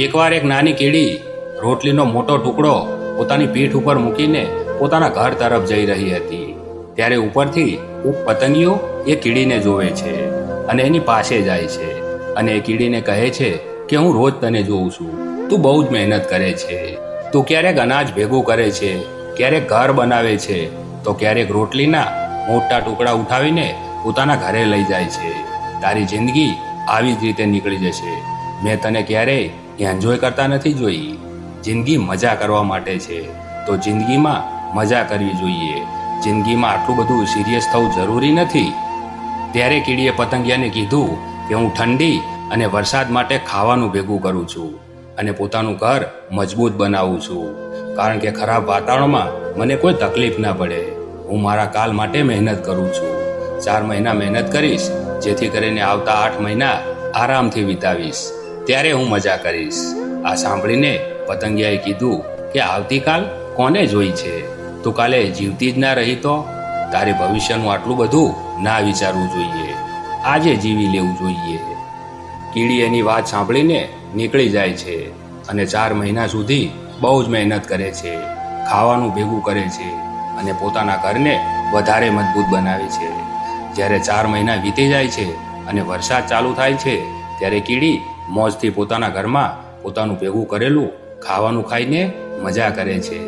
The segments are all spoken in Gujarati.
એકવાર એક નાની કીડી રોટલીનો મોટો ટુકડો પોતાની પીઠ ઉપર મૂકીને પોતાના ઘર તરફ જઈ રહી હતી. ત્યારે ઉપરથી એક પતંગિયો એ કીડીને જોવે છે અને એની પાસે જાય છે અને એ કીડીને કહે છે કે હું રોજ તને જોઉં છું, તું બહુ જ મહેનત કરે છે. તું ક્યારેક અનાજ ભેગું કરે છે, ક્યારેક ઘર બનાવે છે, તો ક્યારેક રોટલીના મોટા ટુકડા ઉઠાવીને પોતાના ઘરે લઈ જાય છે. તારી જિંદગી આવી જ રીતે નીકળી જશે. મેં તને ક્યારેય એન્જોય કરતા નથી જોઈ. જિંદગી મજા કરવા માટે છે, તો જિંદગીમાં મજા કરવી જોઈએ. જિંદગીમાં આટલું બધું સિરિયસ થવું જરૂરી નથી. ત્યારે કીડીએ પતંગિયાને કીધું કે હું ઠંડી અને વરસાદ માટે ખાવાનું ભેગું કરું છું અને પોતાનું ઘર મજબૂત બનાવું છું, કારણ કે ખરાબ વાતાવરણમાં મને કોઈ તકલીફ ના પડે. હું મારા કાલ માટે મહેનત કરું છું. 4 મહિના મહેનત કરીશ, જેથી કરીને આવતા 8 મહિના આરામથી વિતાવીશ. ત્યારે હું મજા કરીશ. આ સાંભળીને પતંગિયાએ કીધું કે આવતીકાલ કોને જોઈ છે? તું કાલે જીવતી જ ના રહી તો? તારે ભવિષ્યનું આટલું બધું ના વિચારવું જોઈએ. આજે જીવી લેવું જોઈએ. કીડી એની વાત સાંભળીને નીકળી જાય છે અને 4 મહિના સુધી બહુ જ મહેનત કરે છે, ખાવાનું ભેગું કરે છે અને પોતાના ઘરને વધારે મજબૂત બનાવે છે. જ્યારે 4 મહિના વીતી જાય છે અને વરસાદ ચાલુ થાય છે, ત્યારે કીડી મોજથી પોતાના ઘરમાં પોતાનું ભેગું કરેલું ખાવાનું ખાઈને મજા કરે છે.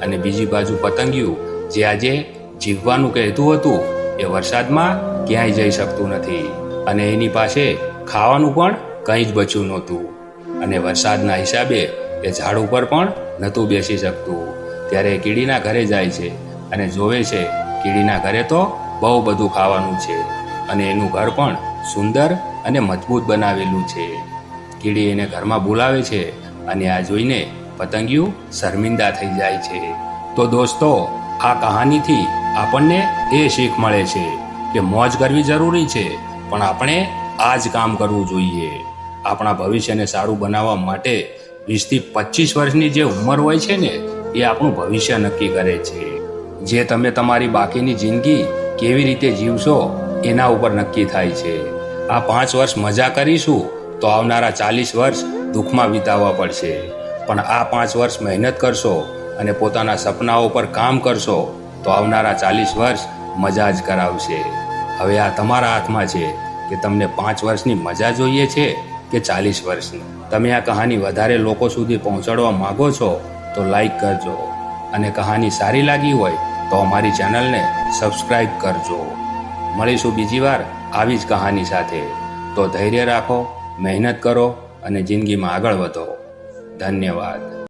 અને બીજી બાજુ પતંગિયું જે આજે જીવવાનું કહેતું હતું એ વરસાદમાં ક્યાંય જઈ શકતું નથી અને એની પાસે ખાવાનું પણ કંઈ જ બચ્યું નહોતું અને વરસાદના હિસાબે એ ઝાડ ઉપર પણ નહોતું બેસી શકતું. ત્યારે કીડીના ઘરે જાય છે અને જોવે છે કીડીના ઘરે તો બહુ બધું ખાવાનું છે અને એનું ઘર પણ સુંદર અને મજબૂત બનાવેલું છે. કીડી એને ઘરમાં બોલાવે છે અને આ જોઈને પતંગિયું શર્મિંદા થઈ જાય છે. તો દોસ્તો, આ કહાનીથી આપણને એ શીખ મળે છે કે મોજ કરવી જરૂરી છે, પણ આપણે આ જ કામ કરવું જોઈએ. આપણા ભવિષ્યને સારું બનાવવા માટે 20 થી 25 વર્ષની જે ઉંમર હોય છે ને, એ આપણું ભવિષ્ય નક્કી કરે છે. જે તમે તમારી બાકીની જિંદગી કેવી રીતે જીવશો એના ઉપર નક્કી થાય છે. આ 5 વર્ષ મજા કરીશું તો આવનારા 40 વર્ષ દુઃખમાં વિતાવવા પડશે, પણ આ 5 વર્ષ મહેનત કરશો અને પોતાના સપનાઓ પર કામ કરશો તો આવનારા 40 વર્ષ મજા જ કરાવશે. હવે આ તમારા હાથમાં છે કે તમને 5 વર્ષની મજા જોઈએ છે કે 40 વર્ષની. તમે આ કહાની વધારે લોકો સુધી પહોંચાડવા માંગો છો તો લાઈક કરજો અને કહાની સારી લાગી હોય તો અમારી ચેનલને સબસ્ક્રાઈબ કરજો. મળીશું બીજી વાર આવી જ કહાની સાથે. તો ધૈર્ય રાખો, મહેનત કરો અને જિંદગીમાં આગળ વધો. ધન્યવાદ.